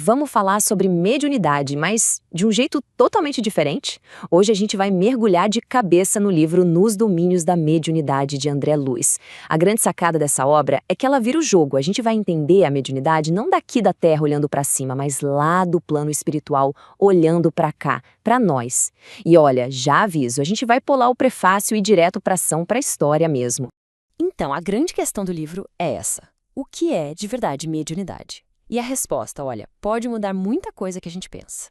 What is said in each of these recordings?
Vamos falar sobre mediunidade, mas de um jeito totalmente diferente. Hoje a gente vai mergulhar de cabeça no livro Nos Domínios da Mediunidade, de André Luiz. A grande sacada dessa obra é que ela vira o jogo. A gente vai entender a mediunidade não daqui da Terra olhando para cima, mas lá do plano espiritual olhando para cá, para nós. E olha, já aviso, a gente vai pular o prefácio e ir direto para ação, para a história mesmo. Então, a grande questão do livro é essa. O que é de verdade mediunidade? E a resposta, olha, pode mudar muita coisa que a gente pensa.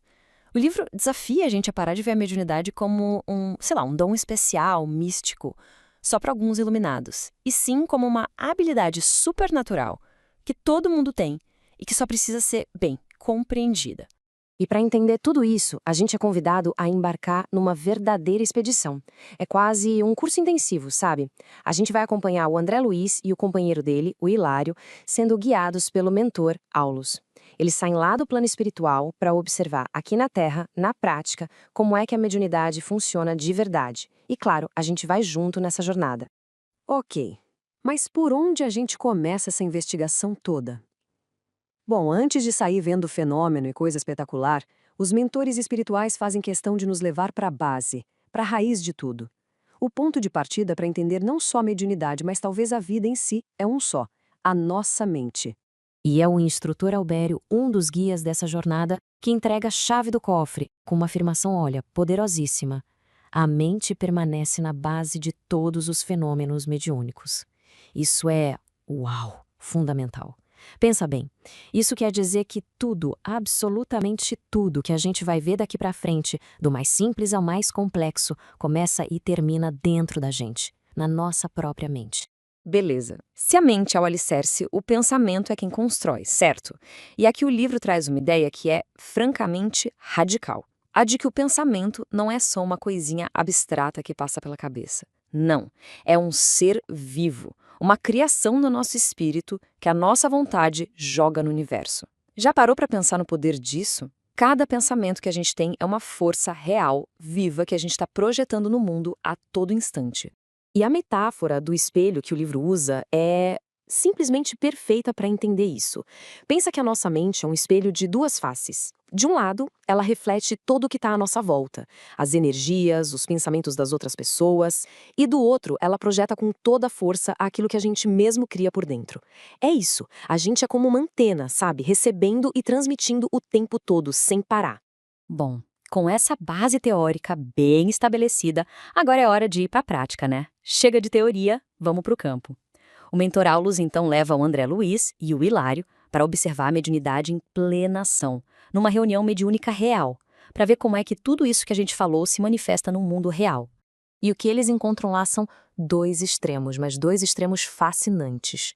O livro desafia a gente a parar de ver a mediunidade como um dom especial, místico, só para alguns iluminados, e sim como uma habilidade supernatural que todo mundo tem e que só precisa ser, bem, compreendida. E para entender tudo isso, a gente é convidado a embarcar numa verdadeira expedição. É quase um curso intensivo, sabe? A gente vai acompanhar o André Luiz e o companheiro dele, o Hilário, sendo guiados pelo mentor Aulus. Eles saem lá do plano espiritual para observar aqui na Terra, na prática, como é que a mediunidade funciona de verdade. E claro, a gente vai junto nessa jornada. Ok, mas por onde a gente começa essa investigação toda? Bom, antes de sair vendo fenômeno e coisa espetacular, os mentores espirituais fazem questão de nos levar para a base, para a raiz de tudo. O ponto de partida para entender não só a mediunidade, mas talvez a vida em si é um só: a nossa mente. E é o instrutor Albério, um dos guias dessa jornada, que entrega a chave do cofre, com uma afirmação, olha, poderosíssima. A mente permanece na base de todos os fenômenos mediúnicos. Isso é, uau, fundamental. Pensa bem, isso quer dizer que tudo, absolutamente tudo que a gente vai ver daqui para frente, do mais simples ao mais complexo, começa e termina dentro da gente, na nossa própria mente. Beleza. Se a mente é o alicerce, o pensamento é quem constrói, certo? E aqui o livro traz uma ideia que é francamente radical. A de que o pensamento não é só uma coisinha abstrata que passa pela cabeça. Não. É um ser vivo, uma criação do nosso espírito que a nossa vontade joga no universo. Já parou para pensar no poder disso? Cada pensamento que a gente tem é uma força real, viva, que a gente está projetando no mundo a todo instante. E a metáfora do espelho que o livro usa é simplesmente perfeita para entender isso. Pensa que a nossa mente é um espelho de duas faces. De um lado, ela reflete tudo o que está à nossa volta, as energias, os pensamentos das outras pessoas, e do outro, ela projeta com toda a força aquilo que a gente mesmo cria por dentro. É isso, a gente é como uma antena, sabe? Recebendo e transmitindo o tempo todo, sem parar. Bom, com essa base teórica bem estabelecida, agora é hora de ir para a prática, né? Chega de teoria, vamos para o campo. O mentor Aulus então leva o André Luiz e o Hilário para observar a mediunidade em plena ação, numa reunião mediúnica real, para ver como é que tudo isso que a gente falou se manifesta no mundo real. E o que eles encontram lá são dois extremos, mas dois extremos fascinantes.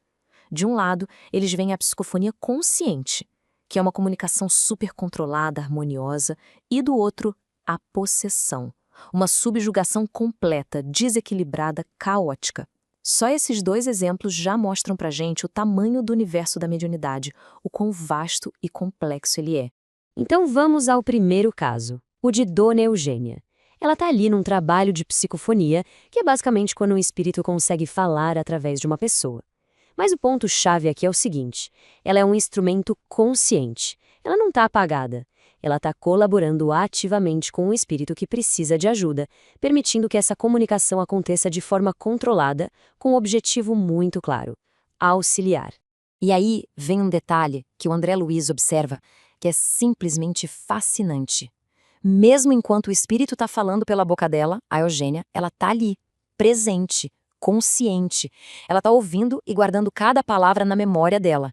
De um lado, eles veem a psicofonia consciente, que é uma comunicação super controlada, harmoniosa, e do outro, a possessão, uma subjugação completa, desequilibrada, caótica. Só esses dois exemplos já mostram pra gente o tamanho do universo da mediunidade, o quão vasto e complexo ele é. Então vamos ao primeiro caso, o de Dona Eugênia. Ela está ali num trabalho de psicofonia, que é basicamente quando um espírito consegue falar através de uma pessoa. Mas o ponto-chave aqui é o seguinte: ela é um instrumento consciente. Ela não está apagada. Ela está colaborando ativamente com o espírito que precisa de ajuda, permitindo que essa comunicação aconteça de forma controlada, com um objetivo muito claro: auxiliar. E aí vem um detalhe que o André Luiz observa, que é simplesmente fascinante. Mesmo enquanto o espírito está falando pela boca dela, a Eugênia, ela está ali, presente, consciente. Ela está ouvindo e guardando cada palavra na memória dela.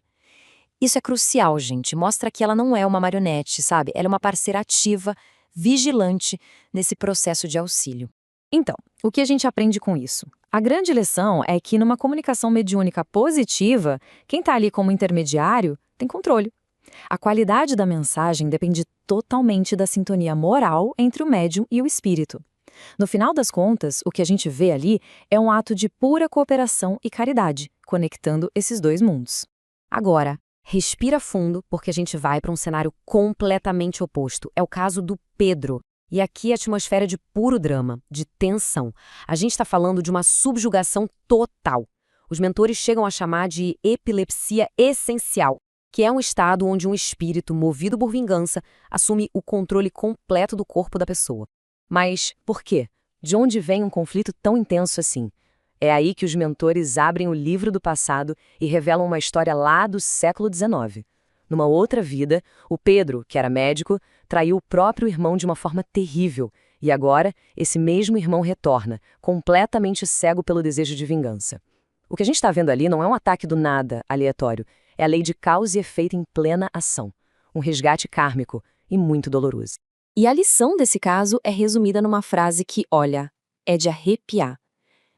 Isso é crucial, gente. Mostra que ela não é uma marionete, sabe? Ela é uma parceira ativa, vigilante nesse processo de auxílio. Então, o que a gente aprende com isso? A grande lição é que numa comunicação mediúnica positiva, quem está ali como intermediário tem controle. A qualidade da mensagem depende totalmente da sintonia moral entre o médium e o espírito. No final das contas, o que a gente vê ali é um ato de pura cooperação e caridade, conectando esses dois mundos. Agora, respira fundo, porque a gente vai para um cenário completamente oposto. É o caso do Pedro. E aqui a atmosfera de puro drama, de tensão. A gente está falando de uma subjugação total. Os mentores chegam a chamar de epilepsia essencial. que é um estado onde um espírito movido por vingança assume o controle completo do corpo da pessoa. Mas por quê? De onde vem um conflito tão intenso assim? É aí que os mentores abrem o livro do passado e revelam uma história lá do século XIX. Numa outra vida, o Pedro, que era médico, traiu o próprio irmão de uma forma terrível, e agora esse mesmo irmão retorna, completamente cego pelo desejo de vingança. O que a gente está vendo ali não é um ataque do nada, aleatório, é a lei de causa e efeito em plena ação. Um resgate kármico e muito doloroso. E a lição desse caso é resumida numa frase que, olha, é de arrepiar.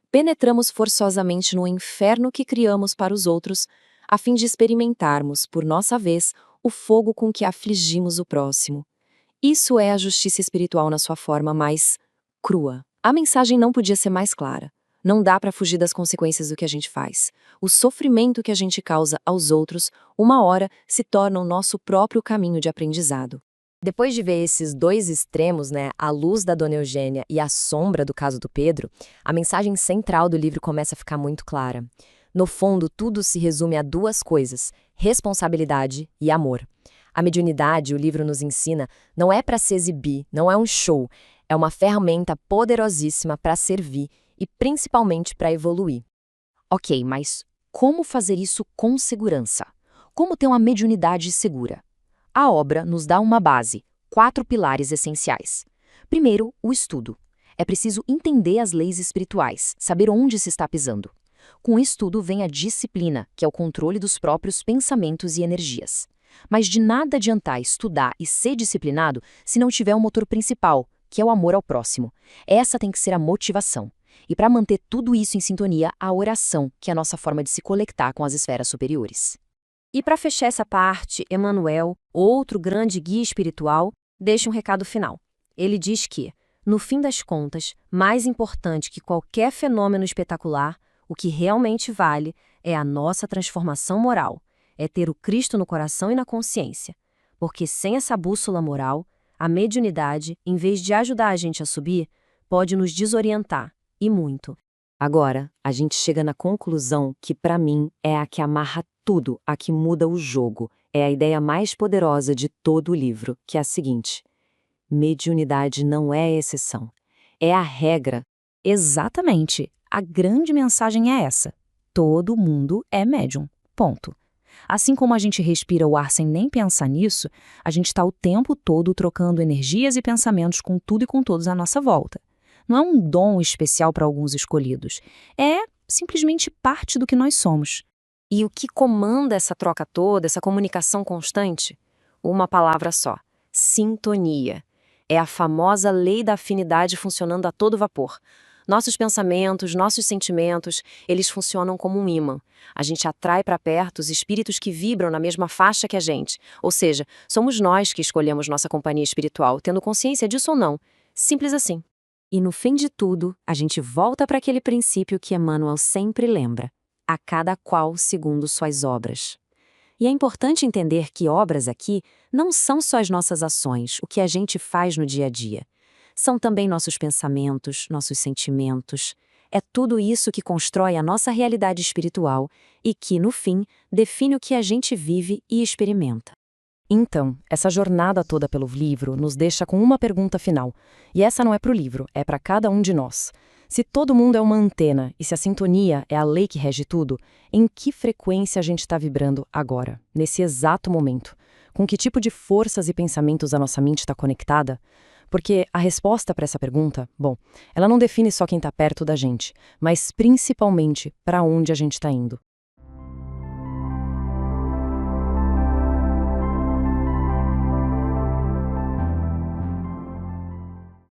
Penetramos forçosamente no inferno que criamos para os outros, a fim de experimentarmos, por nossa vez, o fogo com que afligimos o próximo. Isso é a justiça espiritual na sua forma mais crua. A mensagem não podia ser mais clara. Não dá para fugir das consequências do que a gente faz. O sofrimento que a gente causa aos outros, uma hora, se torna o nosso próprio caminho de aprendizado. Depois de ver esses dois extremos, a luz da Dona Eugênia e a sombra do caso do Pedro, a mensagem central do livro começa a ficar muito clara. No fundo, tudo se resume a duas coisas: responsabilidade e amor. A mediunidade, o livro nos ensina, não é para se exibir, não é um show, é uma ferramenta poderosíssima para servir e principalmente para evoluir. Ok, mas como fazer isso com segurança? Como ter uma mediunidade segura? A obra nos dá uma base, 4 pilares essenciais. Primeiro, o estudo. É preciso entender as leis espirituais, saber onde se está pisando. Com o estudo vem a disciplina, que é o controle dos próprios pensamentos e energias. Mas de nada adiantar estudar e ser disciplinado se não tiver um motor principal, que é o amor ao próximo. Essa tem que ser a motivação. E para manter tudo isso em sintonia, a oração, que é a nossa forma de se conectar com as esferas superiores. E para fechar essa parte, Emmanuel, outro grande guia espiritual, deixa um recado final. Ele diz que, no fim das contas, mais importante que qualquer fenômeno espetacular, o que realmente vale é a nossa transformação moral, é ter o Cristo no coração e na consciência. Porque sem essa bússola moral, a mediunidade, em vez de ajudar a gente a subir, pode nos desorientar, e muito. Agora, a gente chega na conclusão que, para mim, é a que amarra tudo, a que muda o jogo. É a ideia mais poderosa de todo o livro, que é a seguinte: mediunidade não é exceção, é a regra. Exatamente. A grande mensagem é essa. Todo mundo é médium. Ponto. Assim como a gente respira o ar sem nem pensar nisso, a gente está o tempo todo trocando energias e pensamentos com tudo e com todos à nossa volta. Não é um dom especial para alguns escolhidos. É simplesmente parte do que nós somos. E o que comanda essa troca toda, essa comunicação constante? Uma palavra só: sintonia. É a famosa lei da afinidade funcionando a todo vapor. Nossos pensamentos, nossos sentimentos, eles funcionam como um ímã. A gente atrai para perto os espíritos que vibram na mesma faixa que a gente. Ou seja, somos nós que escolhemos nossa companhia espiritual, tendo consciência disso ou não. Simples assim. E no fim de tudo, a gente volta para aquele princípio que Emmanuel sempre lembra: a cada qual segundo suas obras. E é importante entender que obras aqui não são só as nossas ações, o que a gente faz no dia a dia. São também nossos pensamentos, nossos sentimentos. É tudo isso que constrói a nossa realidade espiritual e que, no fim, define o que a gente vive e experimenta. Então, essa jornada toda pelo livro nos deixa com uma pergunta final. E essa não é para o livro, é para cada um de nós. Se todo mundo é uma antena e se a sintonia é a lei que rege tudo, em que frequência a gente está vibrando agora, nesse exato momento? Com que tipo de forças e pensamentos a nossa mente está conectada? Porque a resposta para essa pergunta, ela não define só quem está perto da gente, mas principalmente para onde a gente está indo.